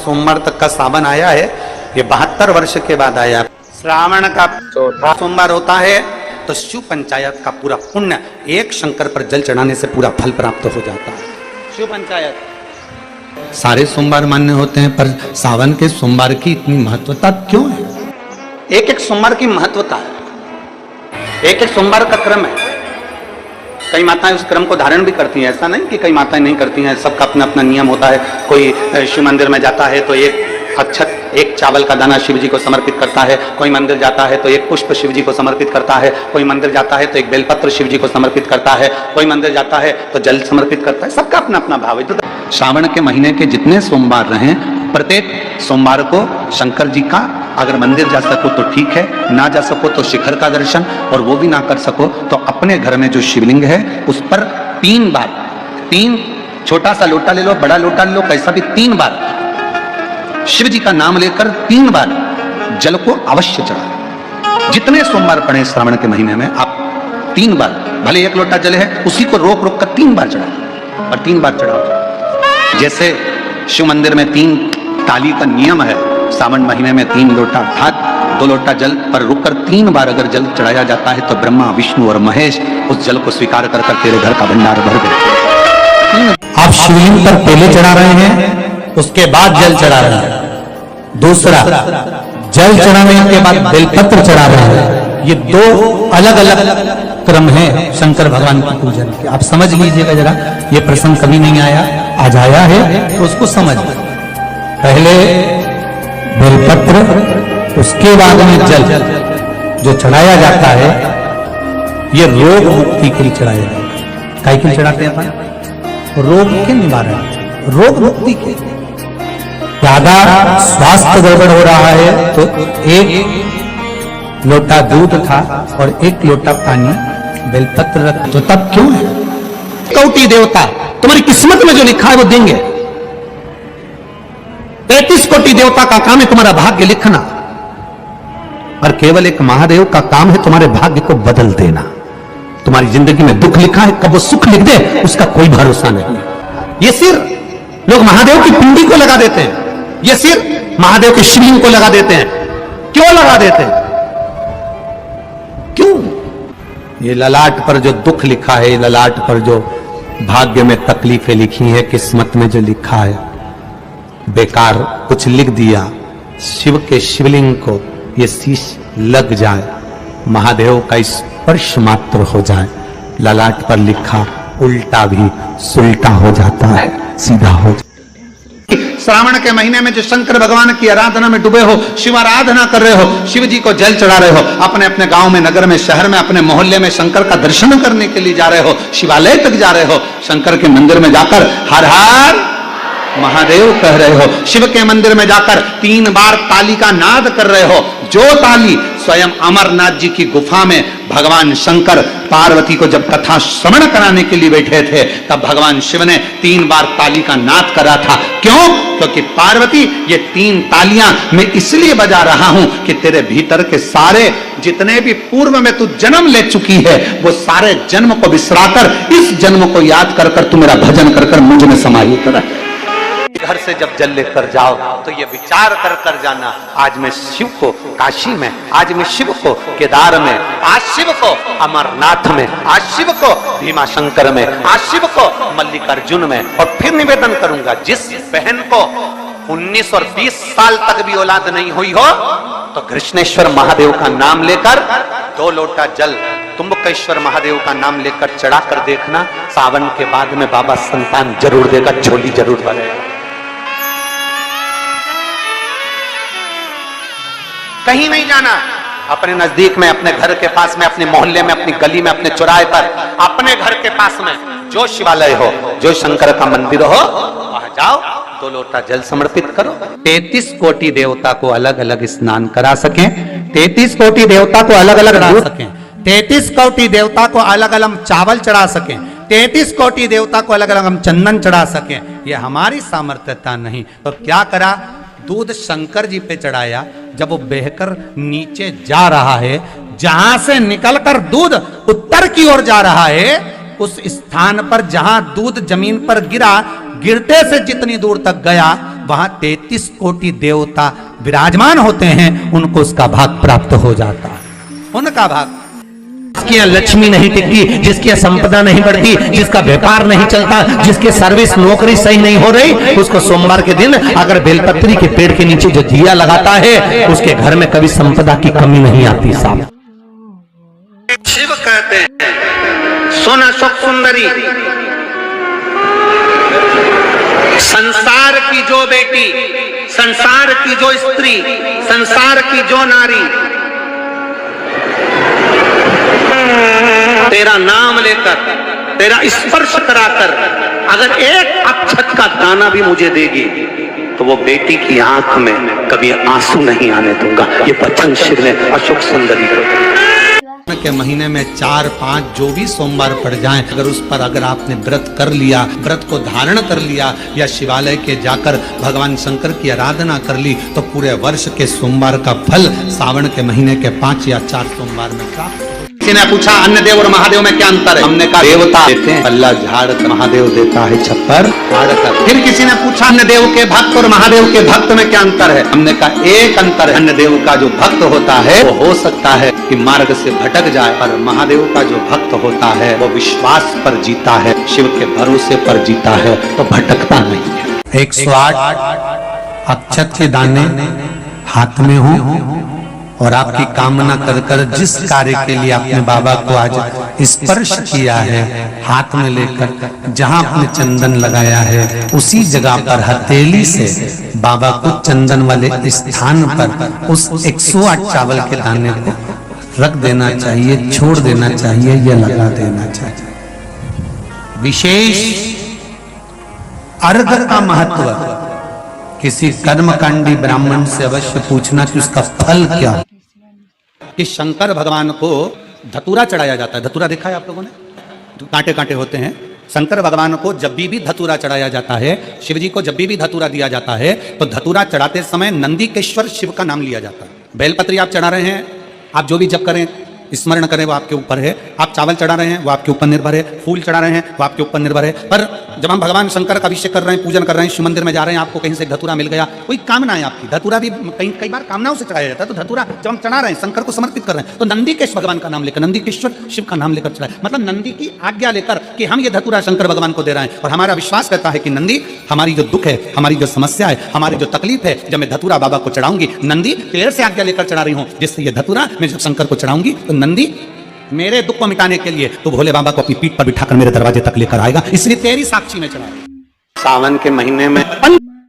सोमवार तक का सावन आया है, ये 72 वर्ष के बाद आया। श्रावण का चौथा सोमवार होता है तो शिव पंचायत का पूरा पुण्य एक शंकर पर जल चढ़ाने से पूरा फल प्राप्त हो जाता है। शिव पंचायत सारे सोमवार मान्य होते हैं, पर सावन के सोमवार की इतनी महत्वता क्यों है? एक एक सोमवार की महत्वता है, एक एक सोमवार का क्रम है। कई माताएं उस क्रम को धारण भी करती हैं, ऐसा नहीं कि कई माताएं नहीं करती हैं, सबका अपना अपना नियम होता है। कोई शिव मंदिर में जाता है तो एक अक्षत, एक चावल का दाना शिव जी को समर्पित करता है, कोई मंदिर जाता है तो एक पुष्प शिव जी को समर्पित करता है, कोई मंदिर जाता है तो एक बेलपत्र शिव जी को समर्पित करता है, कोई मंदिर जाता है तो जल समर्पित करता है। सबका अपना अपना भाव है। तो श्रावण के महीने के जितने सोमवार रहें, प्रत्येक सोमवार को शंकर जी का अगर मंदिर जा सको तो ठीक है, ना जा सको तो शिखर का दर्शन, और वो भी ना कर सको तो अपने घर में जो शिवलिंग है उस पर 3 बार, 3 छोटा सा लोटा ले लो, बड़ा लोटा ले लो, कैसा भी 3 बार शिव जी का नाम लेकर 3 बार जल को अवश्य चढ़ाओ। जितने सोमवार पड़े श्रावण के महीने में आप 3 बार, भले 1 लोटा जल है उसी को रोक रोक कर 3 बार चढ़ाओ, और 3 बार चढ़ाओ। जैसे शिव मंदिर में 3 ताली का नियम है, सावन महीने में 3 लोटा भात, 2 लोटा जल पर रुककर 3 बार अगर जल चढ़ाया जाता है तो ब्रह्मा, विष्णु और महेश उस जल को स्वीकार कर तेरे घर का भंडार भर देते। आप शिवलिंग पर पहले चढ़ा रहे हैं, उसके बाद जल चढ़ा रहे हैं। दूसरा, जल चढ़ाने के बाद बेलपत्र चढ़ा रहे हैं। ये 2 अलग अलग क्रम है शंकर भगवान की पूजन के। आप समझ लीजिएगा जरा, ये प्रसंग कभी नहीं आया, आज आया है तो उसको समझ। पहले बेलपत्र, उसके बाद में जल जो चढ़ाया जाता है, ये रोग मुक्ति के लिए चढ़ाया जाता है। काय के लिए चढ़ाते हैं अपन? रोग के निवारण, रोग मुक्ति के। ज्यादा स्वास्थ्य गड़बड़ हो रहा है तो 1 लोटा दूध था और 1 लोटा पानी बेलपत्र रख, तो तब क्यों है? कौटी देवता तुम्हारी किस्मत में जो लिखा है वो देंगे। 33 कोटि देवता का काम है तुम्हारा भाग्य लिखना, और केवल एक महादेव का काम है तुम्हारे भाग्य को बदल देना। तुम्हारी जिंदगी में दुख लिखा है, कब वो सुख लिख दे उसका कोई भरोसा नहीं। ये सिर लोग महादेव की पिंडी को लगा देते हैं, ये सिर महादेव के शिवलिंग को लगा देते हैं। क्यों लगा देते हैं? क्यों? ये ललाट पर जो दुख लिखा है, ललाट पर जो भाग्य में तकलीफें लिखी है, किस्मत में जो लिखा है, बेकार कुछ लिख दिया, शिव के शिवलिंग को ये शीश लग जाए, महादेव का स्पर्श मात्र हो जाए, ललाट पर लिखा उल्टा भी सुल्टा हो जाता है, सीधा हो जाता है। श्रावण के महीने में जो शंकर भगवान की आराधना में डूबे हो, शिव आराधना कर रहे हो, शिव जी को जल चढ़ा रहे हो, अपने अपने गांव में, नगर में, शहर में, अपने मोहल्ले में शंकर का दर्शन करने के लिए जा रहे हो, शिवालय तक जा रहे हो, शंकर के मंदिर में जाकर हर हर महादेव कह रहे हो, शिव के मंदिर में जाकर 3 बार ताली का नाद कर रहे हो। जो ताली स्वयं अमरनाथ जी की गुफा में भगवान शंकर पार्वती को जब कथा श्रवण कराने के लिए बैठे थे, तब भगवान शिव ने 3 बार ताली का नाद करा था। क्यों? क्योंकि पार्वती, ये 3 तालियां मैं इसलिए बजा रहा हूं कि तेरे भीतर के सारे जितने भी पूर्व में तू जन्म ले चुकी है, वो सारे जन्म को बिसराकर इस जन्म को याद कर कर तू मेरा भजन कर कर मुझ में समाहित रहे। घर से जब जल लेकर जाओ तो ये विचार कर कर जाना, आज मैं शिव को काशी में, आज मैं शिव को केदार में, आज शिव को अमरनाथ में, आज शिव को भीमा शंकर में, आज शिव को मल्लिकार्जुन में। और फिर निवेदन करूंगा, जिस बहन को 19 और 20 साल तक भी औलाद नहीं हुई हो तो कृष्णेश्वर महादेव का नाम लेकर 2 लोटा जल तुम्बकेश्वर महादेव का नाम लेकर चढ़ा कर देखना, सावन के बाद में बाबा संतान जरूर देगा, झोली जरूर भरेगा। कहीं नहीं जाना, अपने नजदीक में, अपने घर के पास में, अपने मोहल्ले में, अपनी गली में, अपने चौराहे पर, अपने घर के पास में जो शिवालय हो, जो शंकर का मंदिर हो, वहां जाओ, 2 लोटा जल समर्पित करो। 33 कोटि देवता को अलग अलग स्नान करा सकें, 33 कोटि देवता को अलग अलग चढ़ा सकें, 33 कोटि देवता को अलग अलग चावल चढ़ा सकें, 33 कोटि देवता को अलग अलग हम चंदन चढ़ा सकें, ये हमारी सामर्थ्यता नहीं। तो क्या करा? दूध शंकर जी पे चढ़ाया। जब वो बहकर नीचे जा रहा है, जहां से निकलकर दूध उत्तर की ओर जा रहा है, उस स्थान पर जहां दूध जमीन पर गिरा, गिरते से जितनी दूर तक गया वहां 33 कोटि देवता विराजमान होते हैं, उनको उसका भाग प्राप्त हो जाता है, उनका भाग। जिसकी यहाँ लक्ष्मी नहीं टिकती, जिसकी यहाँ संपदा नहीं बढ़ती, जिसका व्यापार नहीं चलता, जिसकी सर्विस नौकरी सही नहीं हो रही, उसको सोमवार के दिन अगर बेलपत्री के पेड़ के नीचे जो दिया लगाता है, उसके घर में कभी संपदा की कमी नहीं आती साहब। शिव कहते हैं सोना सुख सुंदरी, संसार की जो बेटी, संसार की जो स्त्री, संसार की जो नारी तेरा नाम लेकर, तेरा स्पर्श कराकर अगर एक अक्षत का दाना भी मुझे देगी तो वो बेटी की आंख में कभी आंसू नहीं आने दूंगा। ये वचन शिव ने अशोक सुंदरी के महीने में 4-5 जो भी सोमवार पड़ जाएं, अगर आपने व्रत कर लिया, व्रत को धारण कर लिया या शिवालय के जाकर भगवान शंकर की आराधना कर ली, तो पूरे वर्ष के सोमवार का फल सावन के महीने के 5 या 4 सोमवार में प्राप्त। किसी ने पूछा अन्य देव और महादेव में क्या अंतर है? हमने कहा देवता देते हैं पल्ला झाड़ कर, महादेव देता है छप्पर फाड़ कर। फिर किसी ने पूछा अन्य देव के भक्त और महादेव के भक्त में क्या अंतर है? हमने कहा एक अंतर है, अन्य देव का जो भक्त होता है वो हो सकता है कि मार्ग से भटक जाए, पर महादेव का जो भक्त होता है वो विश्वास पर जीता है, शिव के भरोसे पर जीता है, तो भटकता नहीं है। 108 अक्षत के दाने हाथ में हो और आपकी कामना कर कर जिस कार्य के लिए आपने बाबा को आज स्पर्श किया है, हाथ में लेकर जहां आपने चंदन लगाया है उसी जगह पर हथेली से बाबा को चंदन वाले स्थान पर उस 108 चावल के दाने को रख देना चाहिए, छोड़ देना चाहिए या लगा देना चाहिए। विशेष अर्घ का महत्व किसी कर्मकांडी ब्राह्मण से अवश्य पूछना कि उसका फल क्या। कि शंकर भगवान को धतूरा चढ़ाया जाता है। धतूरा देखा है आप लोगों ने? कांटे कांटे होते हैं। शंकर भगवान को जब भी धतूरा चढ़ाया जाता है, शिव जी को जब भी धतूरा दिया जाता है, तो धतूरा चढ़ाते समय नंदीकेश्वर शिव का नाम लिया जाता है। बेलपत्री आप चढ़ा रहे हैं, आप जो भी जप करें स्मरण करें वो आपके ऊपर है। आप चावल चढ़ा रहे हैं वो आपके ऊपर निर्भर है। फूल चढ़ा रहे हैं वो आपके ऊपर निर्भर है। पर जब हम भगवान शंकर का अभिषेक कर रहे हैं, पूजन कर रहे हैं, शिव मंदिर में जा रहे हैं, आपको कहीं से धतूरा मिल गया, कोई कामना है आपकी, धतूरा भी कई बार कामनाओं से चढ़ाया जाता है। तो धतूरा जब हम चढ़ा रहे हैं, शंकर को समर्पित कर रहे हैं, तो नंदीकेश भगवान का नाम लेकर, नंदीकेश्वर शिव का नाम लेकर चढ़ाए, मतलब नंदी की आज्ञा लेकर कि हम ये धतूरा शंकर भगवान को दे रहे हैं। और हमारा विश्वास कहता है कि नंदी हमारी जो दुख है, हमारी जो समस्या है, हमारी जो तकलीफ है, जब मैं धतूरा बाबा को चढ़ाऊंगी, नंदी पेड़ से आज्ञा लेकर चढ़ा रही हूँ, जिससे ये धतूरा मैं जब शंकर को चढ़ाऊंगी तो नंदी मेरे दुख को मिटाने के लिए तो भोले बाबा को अपनी पीठ पर बिठाकर मेरे दरवाजे तक लेकर आएगा, इसलिए तेरी साक्षी में चढ़ा। सावन के महीने में